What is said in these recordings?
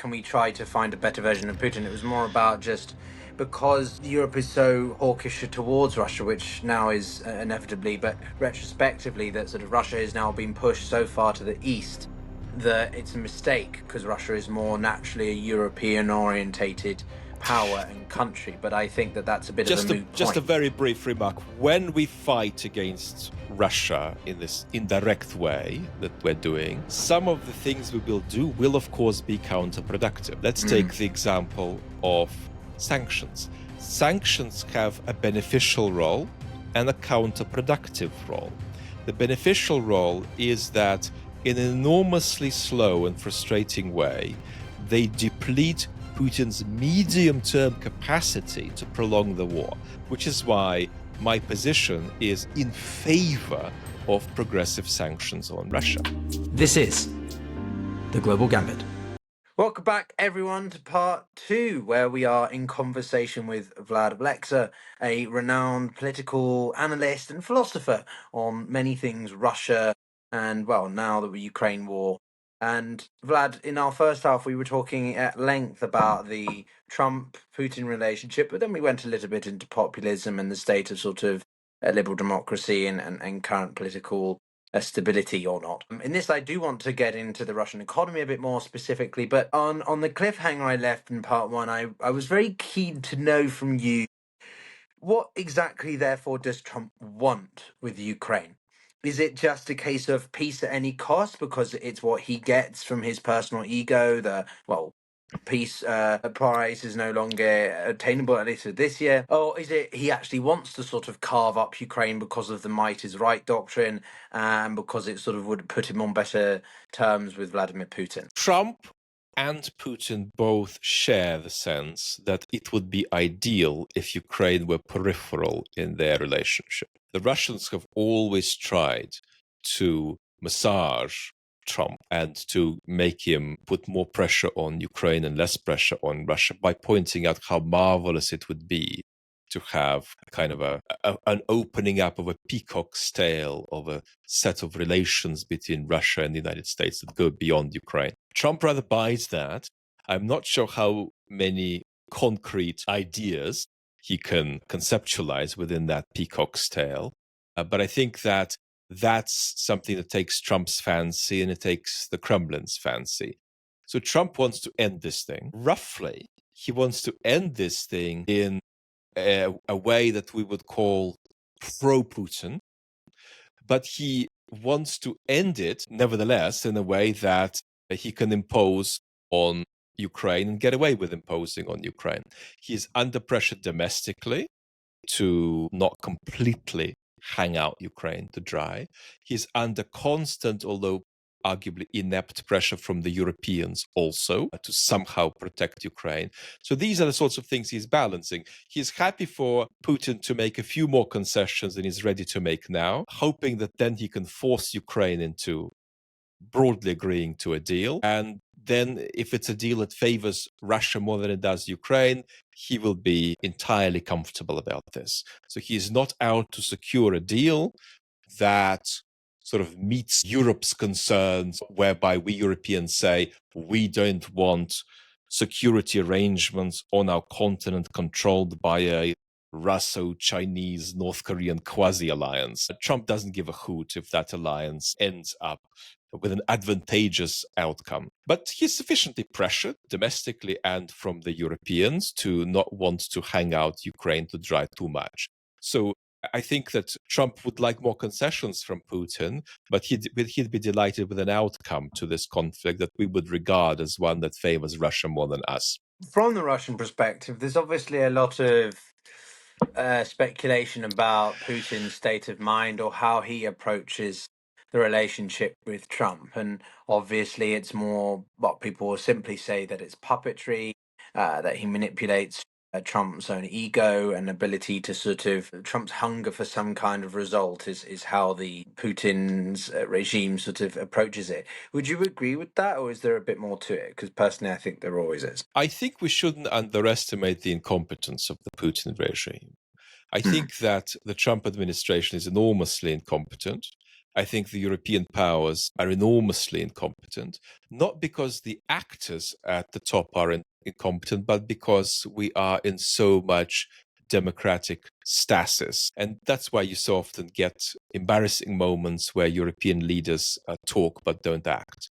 can we try to find a better version of Putin? It was more about just because Europe is so hawkish towards Russia, which now is inevitably, but retrospectively, that sort of Russia is now being pushed so far to the east that it's a mistake, because Russia is more naturally a European-orientated power and country. But I think that that's a bit of a moot point. Just a very brief remark. When we fight against Russia in this indirect way that we're doing, some of the things we will do will, of course, be counterproductive. Let's take the example of sanctions. Sanctions have a beneficial role and a counterproductive role. The beneficial role is that in an enormously slow and frustrating way, they deplete Putin's medium-term capacity to prolong the war, which is why my position is in favor of progressive sanctions on Russia. This is The Global Gambit. Welcome back, everyone, to part 2, where we are in conversation with Vlad Vexler, a renowned political analyst and philosopher on many things Russia and, well, now the Ukraine war. And Vlad, in our first half, we were talking at length about the Trump-Putin relationship, but then we went a little bit into populism and the state of sort of liberal democracy and current political stability or not. In this, I do want to get into the Russian economy a bit more specifically, but on the cliffhanger I left in part 1, I was very keen to know from you, what exactly, therefore, does Trump want with Ukraine? Is it just a case of peace at any cost because it's what he gets from his personal ego? Peace prize is no longer attainable, at least for this year. Or is it he actually wants to sort of carve up Ukraine because of the might is right doctrine and because it sort of would put him on better terms with Vladimir Putin? Trump and Putin both share the sense that it would be ideal if Ukraine were peripheral in their relationship. The Russians have always tried to massage Trump and to make him put more pressure on Ukraine and less pressure on Russia by pointing out how marvelous it would be to have kind of an opening up of a peacock's tail of a set of relations between Russia and the United States that go beyond Ukraine. Trump rather buys that. I'm not sure how many concrete ideas he can conceptualize within that peacock's tail, but I think that that's something that takes Trump's fancy and it takes the Kremlin's fancy. So Trump wants to end this thing. Roughly, he wants to end this thing in a way that we would call pro-Putin, but he wants to end it, nevertheless, in a way that he can impose on Ukraine and get away with imposing on Ukraine. He is under pressure domestically to not completely hang out Ukraine to dry. He's under constant, although arguably inept, pressure from the Europeans also to somehow protect Ukraine. So these are the sorts of things he's balancing. He's happy for Putin to make a few more concessions than he's ready to make now, hoping that then he can force Ukraine into broadly agreeing to a deal. And then if it's a deal that favors Russia more than it does Ukraine, he will be entirely comfortable about this. So he's not out to secure a deal that sort of meets Europe's concerns, whereby we Europeans say we don't want security arrangements on our continent controlled by a Russo-Chinese, North Korean quasi-alliance. Trump doesn't give a hoot if that alliance ends up with an advantageous outcome. But he's sufficiently pressured domestically and from the Europeans to not want to hang out Ukraine to dry too much. So I think that Trump would like more concessions from Putin, but he'd be delighted with an outcome to this conflict that we would regard as one that favors Russia more than us. From the Russian perspective, there's obviously a lot of speculation about Putin's state of mind or how he approaches the relationship with Trump. And obviously it's more what people will simply say that it's puppetry, that he manipulates Trump's own ego and ability to sort of Trump's hunger for some kind of result is how the Putin's regime sort of approaches it. Would you agree with that, or is there a bit more to it? Because personally, I think there always is. I think we shouldn't underestimate the incompetence of the Putin regime. I think that the Trump administration is enormously incompetent. I think the European powers are enormously incompetent, not because the actors at the top are incompetent, but because we are in so much democratic stasis. And that's why you so often get embarrassing moments where European leaders talk but don't act.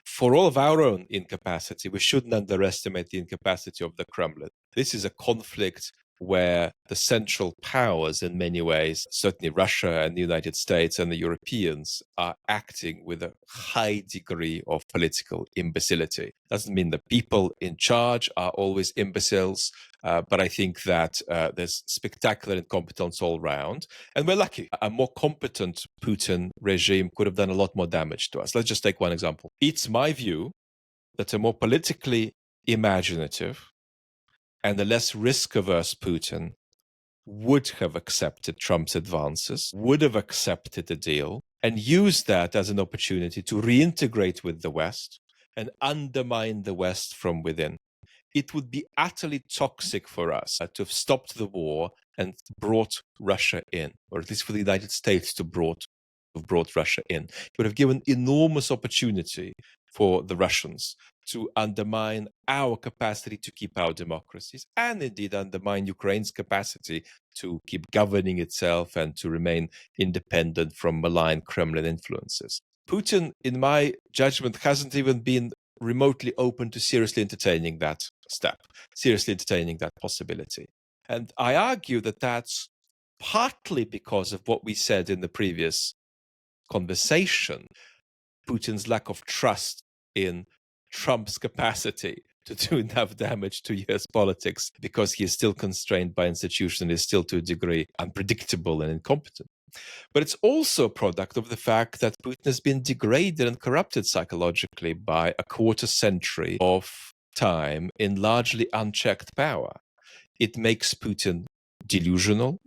For all of our own incapacity, we shouldn't underestimate the incapacity of the Kremlin. This is a conflict where the central powers, in many ways, certainly Russia and the United States and the Europeans, are acting with a high degree of political imbecility. Doesn't mean the people in charge are always imbeciles, but I think that there's spectacular incompetence all round. And we're lucky. A more competent Putin regime could have done a lot more damage to us. Let's just take one example. It's my view that a more politically imaginative and a less risk-averse Putin would have accepted Trump's advances, would have accepted the deal, and used that as an opportunity to reintegrate with the West and undermine the West from within. It would be utterly toxic for us to have stopped the war and brought Russia in, or at least for the United States to have brought Russia in. It would have given enormous opportunity for the Russians to undermine our capacity to keep our democracies, and indeed undermine Ukraine's capacity to keep governing itself and to remain independent from malign Kremlin influences. Putin, in my judgment, hasn't even been remotely open to seriously entertaining that step, seriously entertaining that possibility. And I argue that that's partly because of what we said in the previous conversation, Putin's lack of trust in Trump's capacity to do enough damage to US politics, because he is still constrained by institutions and is still to a degree unpredictable and incompetent. But it's also a product of the fact that Putin has been degraded and corrupted psychologically by a quarter century of time in largely unchecked power. It makes Putin delusional,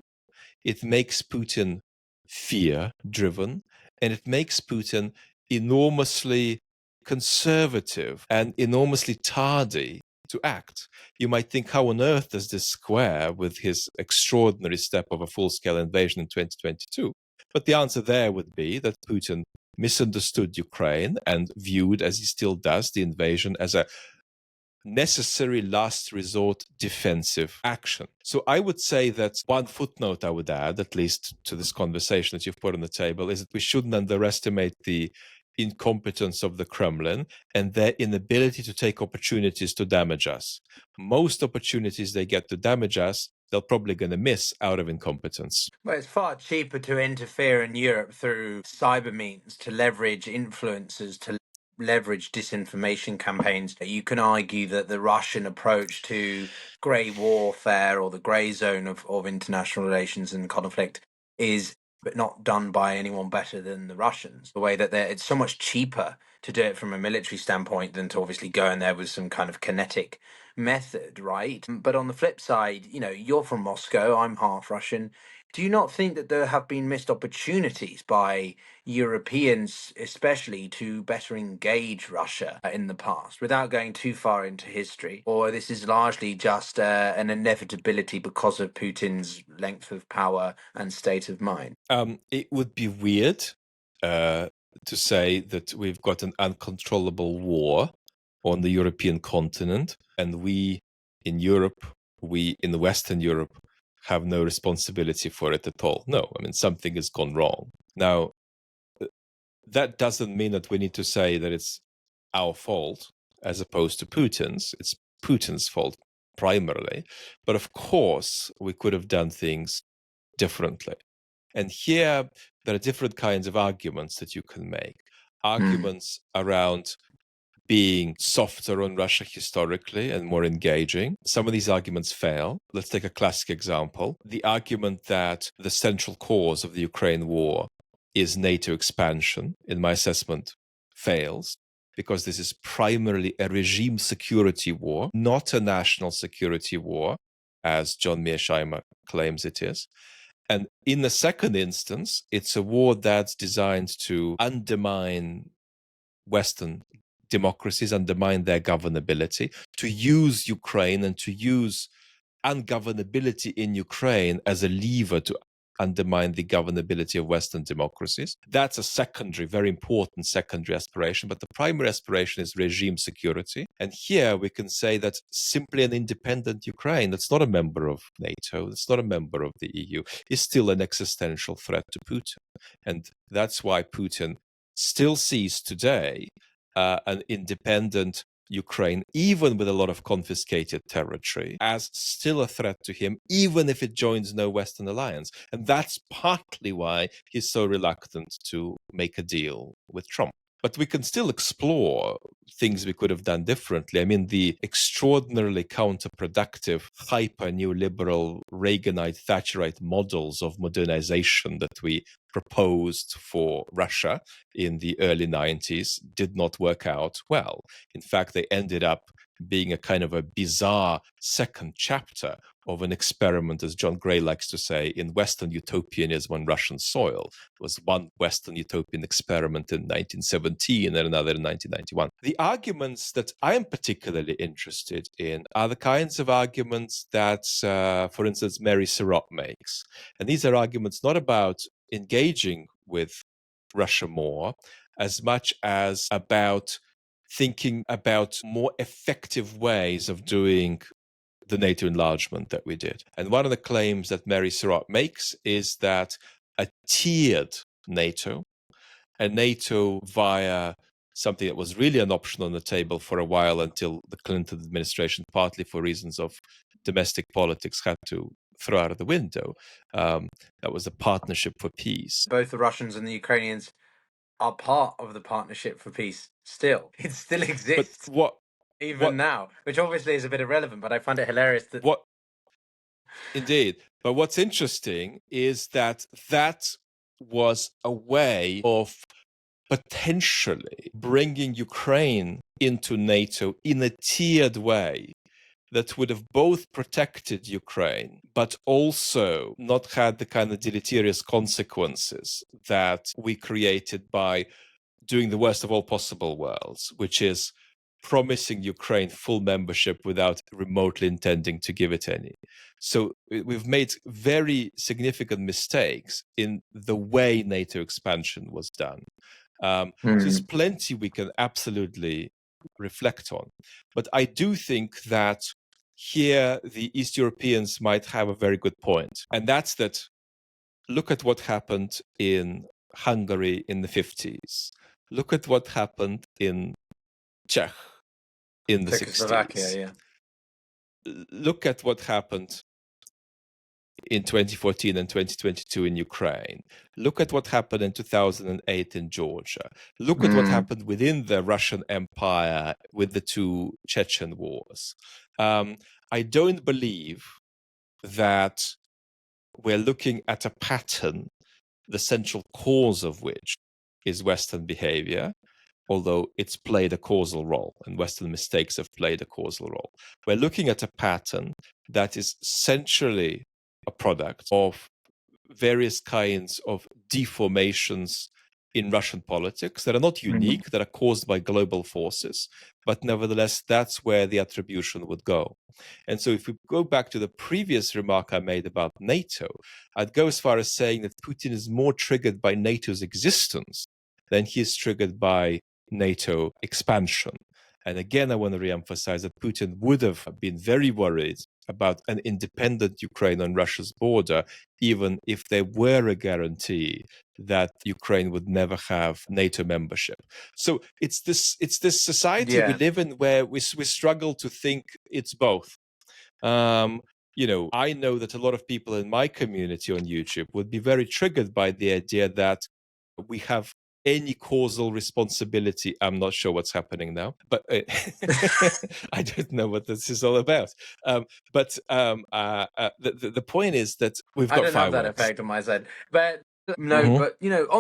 it makes Putin fear-driven, and it makes Putin enormously conservative and enormously tardy to act. You might think, how on earth does this square with his extraordinary step of a full-scale invasion in 2022? But the answer there would be that Putin misunderstood Ukraine and viewed, as he still does, the invasion as a necessary last resort defensive action. So I would say that one footnote I would add, at least to this conversation that you've put on the table, is that we shouldn't underestimate the incompetence of the Kremlin and their inability to take opportunities to damage us. Most opportunities they get to damage us, they're probably going to miss out of incompetence. Well, it's far cheaper to interfere in Europe through cyber means, to leverage influencers, to leverage disinformation campaigns. You can argue that the Russian approach to grey warfare, or the grey zone of international relations and conflict, is but not done by anyone better than the Russians. The way that it's so much cheaper to do it from a military standpoint than to obviously go in there with some kind of kinetic method, right? But on the flip side, you're from Moscow, I'm half Russian. Do you not think that there have been missed opportunities by Europeans, especially, to better engage Russia in the past, without going too far into history? Or this is largely just an inevitability because of Putin's length of power and state of mind? It would be weird to say that we've got an uncontrollable war on the European continent, and we in Europe, we in Western Europe, have no responsibility for it at all. No, I mean, something has gone wrong. Now, that doesn't mean that we need to say that it's our fault as opposed to Putin's. It's Putin's fault primarily. But of course, we could have done things differently. And here, there are different kinds of arguments that you can make. Arguments around being softer on Russia historically and more engaging. Some of these arguments fail. Let's take a classic example. The argument that the central cause of the Ukraine war is NATO expansion, in my assessment, fails, because this is primarily a regime security war, not a national security war, as John Mearsheimer claims it is. And in the second instance, it's a war that's designed to undermine Western democracies, undermine their governability, to use Ukraine and to use ungovernability in Ukraine as a lever to undermine the governability of Western democracies. That's a secondary, very important secondary aspiration, but the primary aspiration is regime security. And here we can say that simply an independent Ukraine that's not a member of NATO, that's not a member of the EU, is still an existential threat to Putin. And that's why Putin still sees today an independent Ukraine, even with a lot of confiscated territory, as still a threat to him, even if it joins no Western alliance. And that's partly why he's so reluctant to make a deal with Trump. But we can still explore things we could have done differently. I mean, the extraordinarily counterproductive, hyper-neoliberal, Reaganite, Thatcherite models of modernization that we proposed for Russia in the early 90s did not work out well. In fact, they ended up being a kind of a bizarre second chapter of an experiment, as John Gray likes to say, in Western utopianism on Russian soil. There was one Western utopian experiment in 1917 and another in 1991. The arguments that I am particularly interested in are the kinds of arguments that, for instance, Mary Surratt makes. And these are arguments not about engaging with Russia more, as much as about thinking about more effective ways of doing the NATO enlargement that we did. And one of the claims that Mary Surratt makes is that a tiered NATO, a NATO via something that was really an option on the table for a while until the Clinton administration, partly for reasons of domestic politics, had to throw out of the window. That was a partnership for peace. Both the Russians and the Ukrainians are part of the partnership for peace still. It still exists even now, which obviously is a bit irrelevant, but I find it hilarious that... Indeed. But what's interesting is that that was a way of potentially bringing Ukraine into NATO in a tiered way that would have both protected Ukraine, but also not had the kind of deleterious consequences that we created by doing the worst of all possible worlds, which is promising Ukraine full membership without remotely intending to give it any. So we've made very significant mistakes in the way NATO expansion was done. So there's plenty we can absolutely reflect on. But I do think that here the East Europeans might have a very good point. And that's that, look at what happened in Hungary in the 50s. Look at what happened in Czech in the 60s. Yeah. Look at what happened in 2014 and 2022 in Ukraine. Look at what happened in 2008 in Georgia. Look at what happened within the Russian Empire with the two Chechen wars. I don't believe that we're looking at a pattern, the central cause of which is Western behavior, although it's played a causal role, and Western mistakes have played a causal role. We're looking at a pattern that is centrally a product of various kinds of deformations in Russian politics that are not unique, that are caused by global forces, but nevertheless, that's where the attribution would go. And so if we go back to the previous remark I made about NATO, I'd go as far as saying that Putin is more triggered by NATO's existence than he is triggered by NATO expansion. And again, I want to reemphasize that Putin would have been very worried about an independent Ukraine on Russia's border, even if there were a guarantee that Ukraine would never have NATO membership. So it's this society we live in where we struggle to think it's both. I know that a lot of people in my community on YouTube would be very triggered by the idea that we have any causal responsibility. I'm not sure what's happening now, but I don't know what this is all about. The point is that we've got I don't have that effect on my side. But on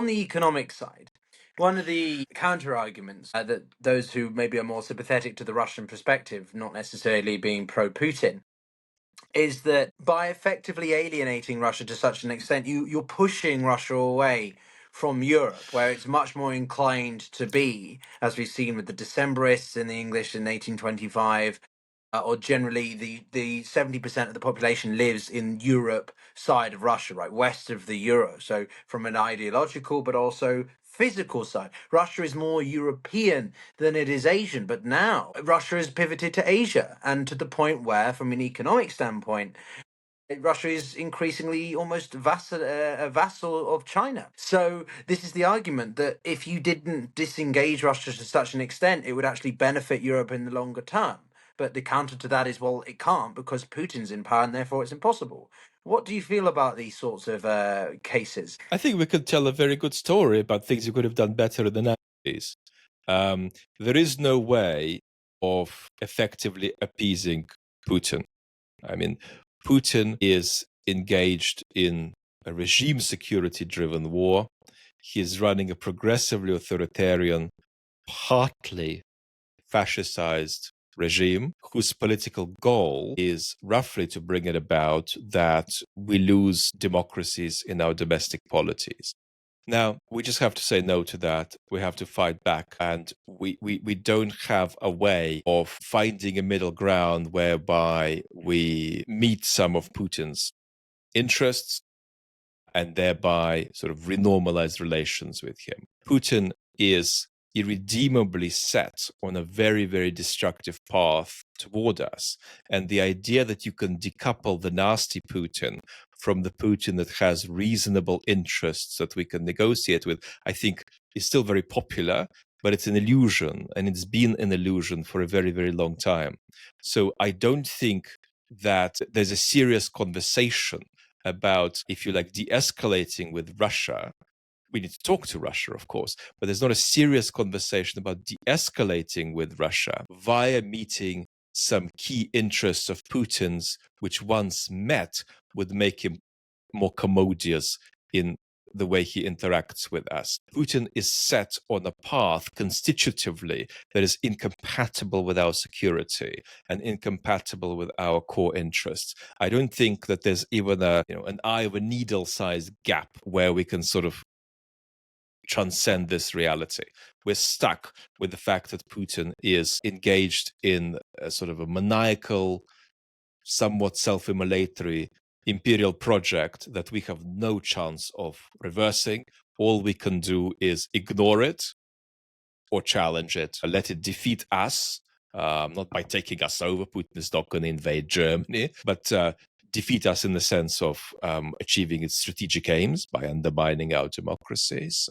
the economic side, one of the counter arguments that those who maybe are more sympathetic to the Russian perspective, not necessarily being pro-Putin, is that by effectively alienating Russia to such an extent, you're pushing Russia away from Europe, where it's much more inclined to be, as we've seen with the Decembrists in the English in 1825, or generally the 70% of the population lives in Europe side of Russia, right, west of the euro. So from an ideological but also physical side, Russia is more European than it is Asian. But now Russia has pivoted to Asia, and to the point where, from an economic standpoint, Russia is increasingly almost a vassal of China. So this is the argument that if you didn't disengage Russia to such an extent, it would actually benefit Europe in the longer term. But the counter to that is, well, it can't because Putin's in power and therefore it's impossible. What do you feel about these sorts of cases? I think we could tell a very good story about things you could have done better in the 90s. There is no way of effectively appeasing Putin. I mean, Putin is engaged in a regime security driven war. He is running a progressively authoritarian, partly fascistized regime whose political goal is roughly to bring it about that we lose democracies in our domestic polities. Now, we just have to say no to that. We have to fight back. And we don't have a way of finding a middle ground whereby we meet some of Putin's interests and thereby sort of renormalize relations with him. Putin is irredeemably set on a very, very destructive path toward us. And the idea that you can decouple the nasty Putin from the Putin that has reasonable interests that we can negotiate with, I think is still very popular, but it's an illusion, and it's been an illusion for a very, very long time. So I don't think that there's a serious conversation about, if you like, de-escalating with Russia. We need to talk to Russia, of course, but there's not a serious conversation about de-escalating with Russia via meeting some key interests of Putin's, which once met would make him more commodious in the way he interacts with us. Putin is set on a path constitutively that is incompatible with our security and incompatible with our core interests. I don't think that there's even an eye of a needle sized gap where we can sort of transcend this reality. We're stuck with the fact that Putin is engaged in a sort of a maniacal, somewhat self-immolatory imperial project that we have no chance of reversing. All we can do is ignore it or challenge it, let it defeat us, not by taking us over. Putin is not going to invade Germany, but defeat us in the sense of achieving its strategic aims by undermining our democracies,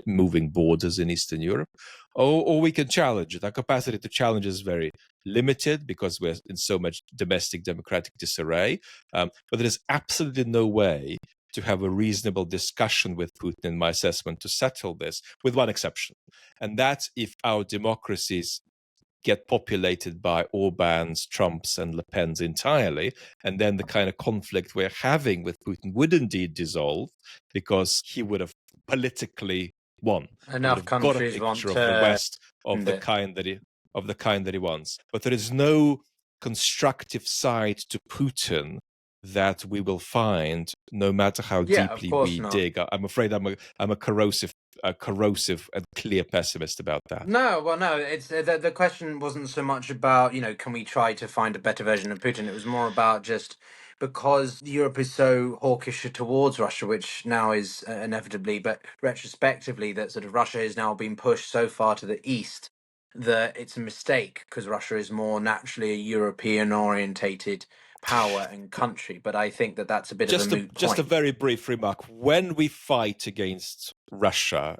moving borders in Eastern Europe, or we can challenge it. Our capacity to challenge is very limited because we're in so much domestic democratic disarray, but there is absolutely no way to have a reasonable discussion with Putin, in my assessment, to settle this, with one exception. And that's if our democracies get populated by Orban's, Trump's, and Le Pen's entirely, and then the kind of conflict we're having with Putin would indeed dissolve because he would have politically won. Enough he would have got a countries want picture of the West of the it. kind that he wants. But there is no constructive side to Putin that we will find, no matter how deeply we dig. I'm afraid I'm a corrosive and clear pessimist about that. No, well, no. It's the question wasn't so much about, can we try to find a better version of Putin. It was more about just because Europe is so hawkish towards Russia, which now is inevitably, but retrospectively, that sort of Russia is now being pushed so far to the east that it's a mistake because Russia is more naturally a European orientated power and country. But I think that that's a bit of a moot point. Just a very brief remark. When we fight against Russia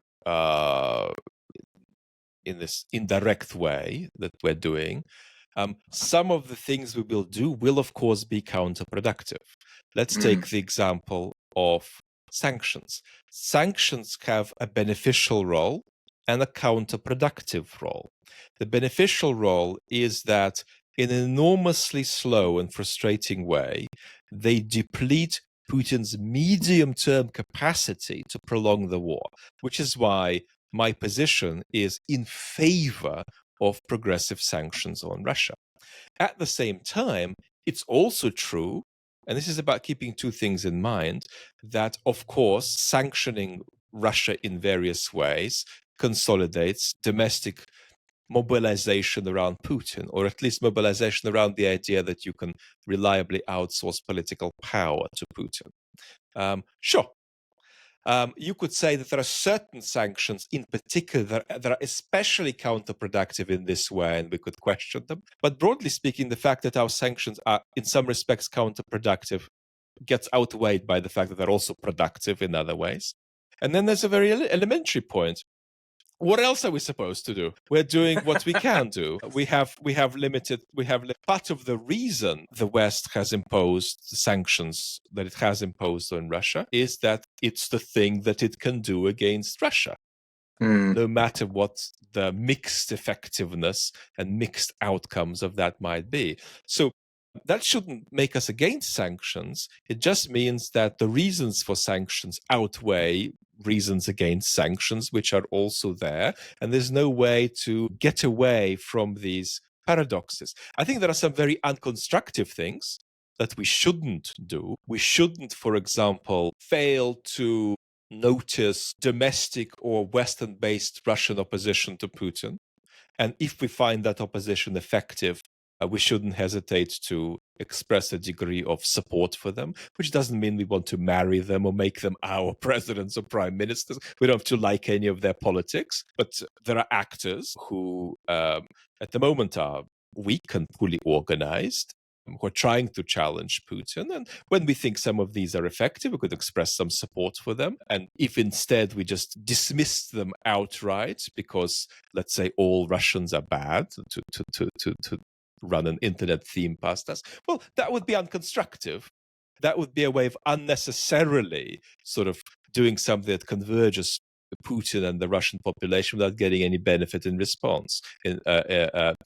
in this indirect way that we're doing, some of the things we will do will, of course, be counterproductive. Let's take the example of sanctions. Sanctions have a beneficial role and a counterproductive role. The beneficial role is that in an enormously slow and frustrating way, they deplete Putin's medium-term capacity to prolong the war, which is why my position is in favor of progressive sanctions on Russia. At the same time, it's also true, and this is about keeping two things in mind, that, of course, sanctioning Russia in various ways consolidates domestic mobilization around Putin, or at least mobilization around the idea that you can reliably outsource political power to Putin. Sure. You could say that there are certain sanctions in particular that are especially counterproductive in this way, and we could question them. But broadly speaking, the fact that our sanctions are in some respects counterproductive gets outweighed by the fact that they're also productive in other ways. And then there's a very elementary point. What else are we supposed to do? We're doing what we can do. We have part of the reason the West has imposed the sanctions that it has imposed on Russia is that it's the thing that it can do against Russia. No matter what the mixed effectiveness and mixed outcomes of that might be. So that shouldn't make us against sanctions. It just means that the reasons for sanctions outweigh reasons against sanctions, which are also there. And there's no way to get away from these paradoxes. I think there are some very unconstructive things that we shouldn't do. We shouldn't, for example, fail to notice domestic or Western-based Russian opposition to Putin. And if we find that opposition effective, we shouldn't hesitate to express a degree of support for them, which doesn't mean we want to marry them or make them our presidents or prime ministers. We don't have to like any of their politics, but there are actors who at the moment are weak and poorly organized, who are trying to challenge Putin. And when we think some of these are effective, we could express some support for them. And if instead we just dismiss them outright because, let's say, all Russians are bad to run an internet theme past us, well, that would be unconstructive. That would be a way of unnecessarily sort of doing something that converges Putin and the Russian population without getting any benefit in response, without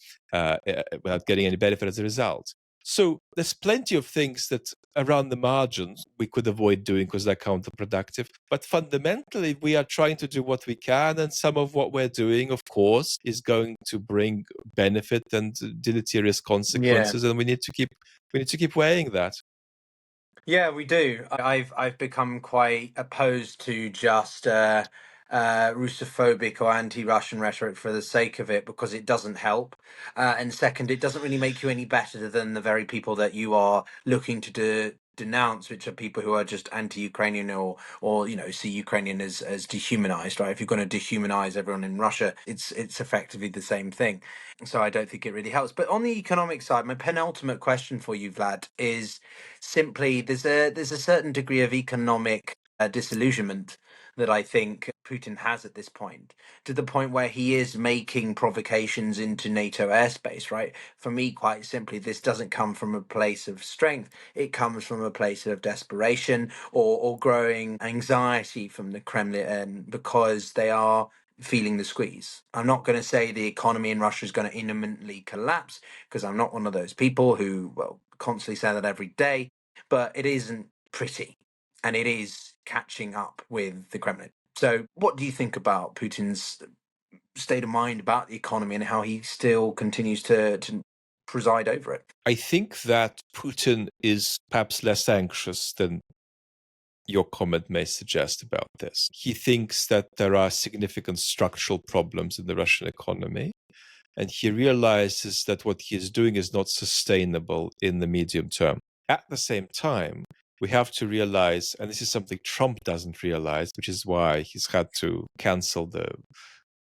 getting any benefit as a result. So there's plenty of things that around the margins we could avoid doing because they're counterproductive. But fundamentally, we are trying to do what we can. And some of what we're doing, of course, is going to bring benefit and deleterious consequences. And we need to keep weighing that. Yeah, we do. I've become quite opposed to just Russophobic or anti-Russian rhetoric for the sake of it because it doesn't help. And second, it doesn't really make you any better than the very people that you are looking to denounce, which are people who are just anti-Ukrainian or see Ukrainian as dehumanized. Right? If you're going to dehumanize everyone in Russia, it's effectively the same thing. So I don't think it really helps. But on the economic side, my penultimate question for you, Vlad, is simply there's a certain degree of economic disillusionment that I think Putin has at this point, to the point where he is making provocations into NATO airspace, right? For me, quite simply, this doesn't come from a place of strength. It comes from a place of desperation or growing anxiety from the Kremlin because they are feeling the squeeze. I'm not going to say the economy in Russia is going to imminently collapse because I'm not one of those people who, constantly say that every day, but it isn't pretty and it is catching up with the Kremlin. So what do you think about Putin's state of mind about the economy and how he still continues to preside over it? I think that Putin is perhaps less anxious than your comment may suggest about this. He thinks that there are significant structural problems in the Russian economy, and he realizes that what he is doing is not sustainable in the medium term. At the same time, we have to realize, and this is something Trump doesn't realize, which is why he's had to cancel the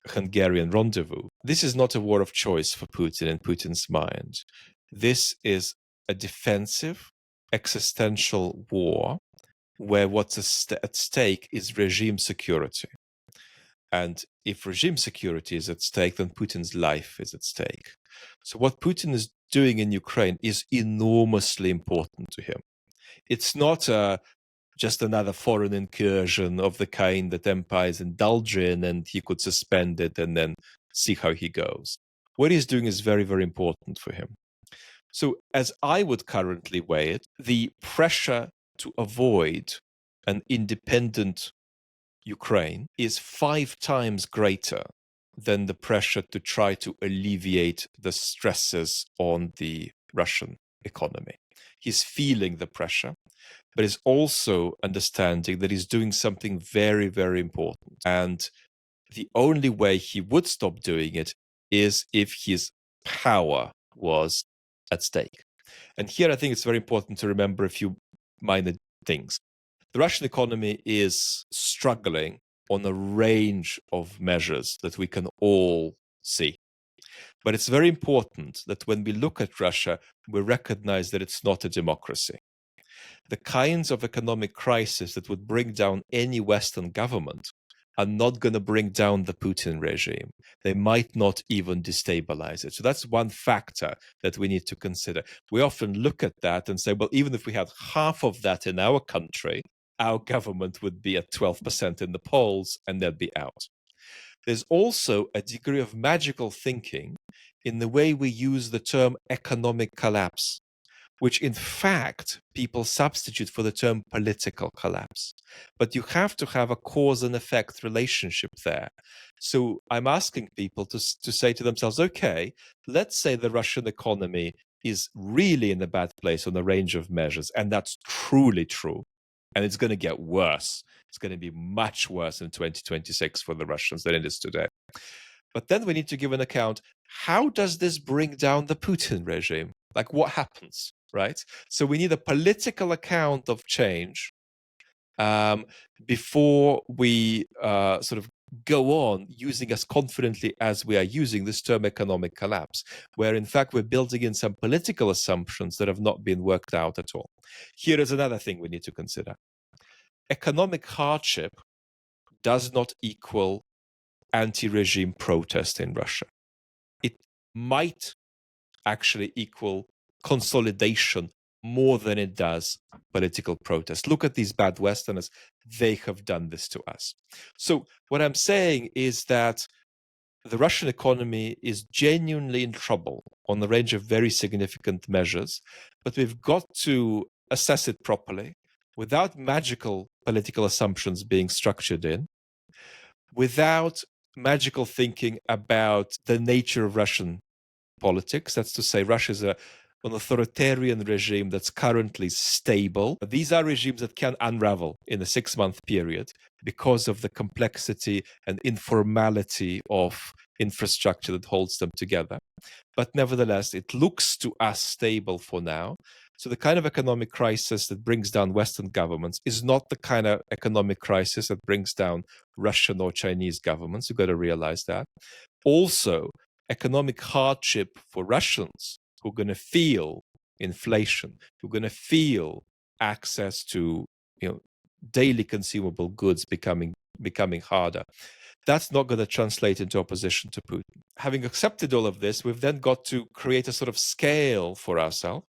Hungarian rendezvous. This is not a war of choice for Putin in Putin's mind. This is a defensive, existential war where what's at stake is regime security. And if regime security is at stake, then Putin's life is at stake. So what Putin is doing in Ukraine is enormously important to him. It's not just another foreign incursion of the kind that empires indulge in, and he could suspend it and then see how he goes. What he's doing is very, very important for him. So as I would currently weigh it, the pressure to avoid an independent Ukraine is 5 times greater than the pressure to try to alleviate the stresses on the Russian economy. He's feeling the pressure, but is also understanding that he's doing something very, very important. And the only way he would stop doing it is if his power was at stake. And here I think it's very important to remember a few minor things. The Russian economy is struggling on a range of measures that we can all see. But it's very important that when we look at Russia, we recognize that it's not a democracy. The kinds of economic crisis that would bring down any Western government are not going to bring down the Putin regime. They might not even destabilize it. So that's one factor that we need to consider. We often look at that and say, well, even if we had half of that in our country, our government would be at 12% in the polls and they'd be out. There's also a degree of magical thinking in the way we use the term economic collapse, which in fact people substitute for the term political collapse. But you have to have a cause and effect relationship there. So I'm asking people to say to themselves, okay, let's say the Russian economy is really in a bad place on a range of measures, and that's truly true. And it's going to get worse. It's going to be much worse in 2026 for the Russians than it is today. But then we need to give an account, how does this bring down the Putin regime? Like what happens, right? So we need a political account of change before we sort of go on using as confidently as we are using this term economic collapse, where in fact we're building in some political assumptions that have not been worked out at all. Here is another thing we need to consider. Economic hardship does not equal anti-regime protest in Russia. It might actually equal consolidation more than it does political protest. Look at these bad Westerners. They have done this to us. So what I'm saying is that the Russian economy is genuinely in trouble on a range of very significant measures, but we've got to assess it properly without magical political assumptions being structured in, without magical thinking about the nature of Russian politics. That's to say, Russia is an authoritarian regime that's currently stable. These are regimes that can unravel in a 6-month period because of the complexity and informality of infrastructure that holds them together. But nevertheless, it looks to us stable for now. So the kind of economic crisis that brings down Western governments is not the kind of economic crisis that brings down Russian or Chinese governments. You've got to realize that. Also, economic hardship for Russians who are going to feel inflation, who are going to feel access to daily consumable goods becoming harder. That's not going to translate into opposition to Putin. Having accepted all of this, we've then got to create a sort of scale for ourselves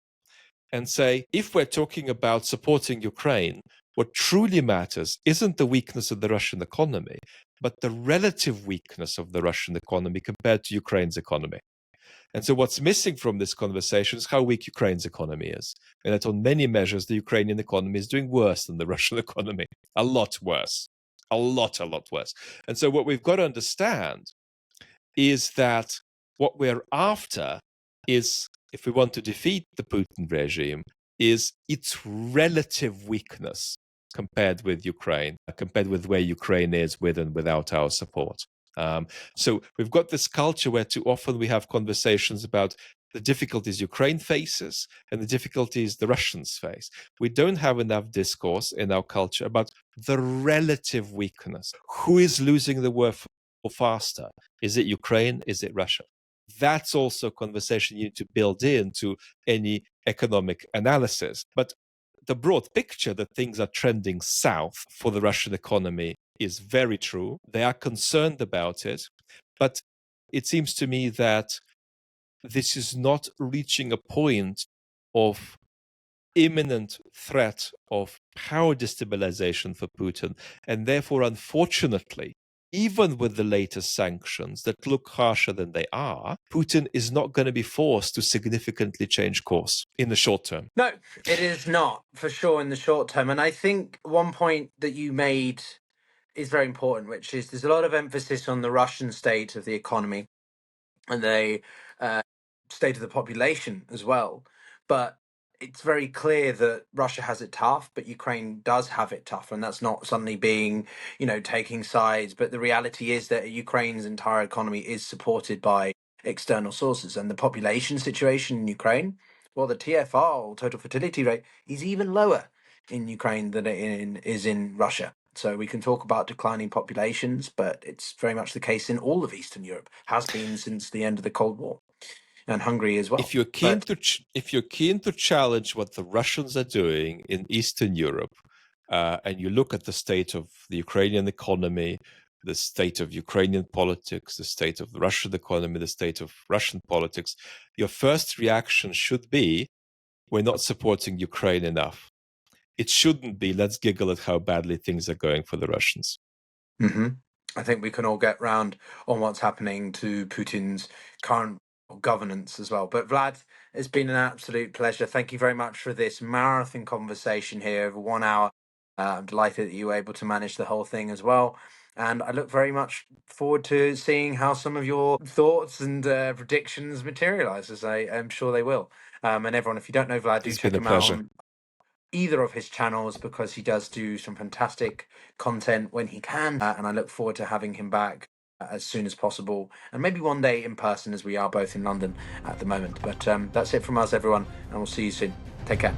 and say, if we're talking about supporting Ukraine, what truly matters isn't the weakness of the Russian economy, but the relative weakness of the Russian economy compared to Ukraine's economy. And so what's missing from this conversation is how weak Ukraine's economy is. And that on many measures, the Ukrainian economy is doing worse than the Russian economy. A lot worse. A lot worse. And so what we've got to understand is that what we're after is, if we want to defeat the Putin regime, is its relative weakness compared with Ukraine, compared with where Ukraine is with and without our support. So we've got this culture where too often we have conversations about the difficulties Ukraine faces and the difficulties the Russians face. We don't have enough discourse in our culture about the relative weakness. Who is losing the war faster? Is it Ukraine? Is it Russia? That's also a conversation you need to build into any economic analysis. But the broad picture that things are trending south for the Russian economy is very true. They are concerned about it. But it seems to me that this is not reaching a point of imminent threat of power destabilization for Putin. And therefore, unfortunately, even with the latest sanctions that look harsher than they are, Putin is not going to be forced to significantly change course in the short term. No, it is not, for sure, in the short term. And I think one point that you made is very important, which is there's a lot of emphasis on the Russian state of the economy and the state of the population as well. But it's very clear that Russia has it tough, but Ukraine does have it tough. And that's not suddenly being, taking sides. But the reality is that Ukraine's entire economy is supported by external sources. And the population situation in Ukraine, well, the TFR, or total fertility rate, is even lower in Ukraine than it is in Russia. So we can talk about declining populations, but it's very much the case in all of Eastern Europe, has been since the end of the Cold War, and Hungary as well. If you're keen to challenge what the Russians are doing in Eastern Europe, and you look at the state of the Ukrainian economy, the state of Ukrainian politics, the state of the Russian economy, the state of Russian politics, your first reaction should be, we're not supporting Ukraine enough. It shouldn't be, let's giggle at how badly things are going for the Russians. Mm-hmm. I think we can all get round on what's happening to Putin's current governance as well. But Vlad, it's been an absolute pleasure. Thank you very much for this marathon conversation here over 1 hour. I'm delighted that you were able to manage the whole thing as well. And I look very much forward to seeing how some of your thoughts and predictions materialize, as I am sure they will. And everyone, if you don't know Vlad, do It's check been a him out pleasure. on either of his channels, because he does do some fantastic content when he can, and I look forward to having him back as soon as possible, and maybe one day in person, as we are both in London at the moment. But that's it from us, everyone, and we'll see you soon. Take care.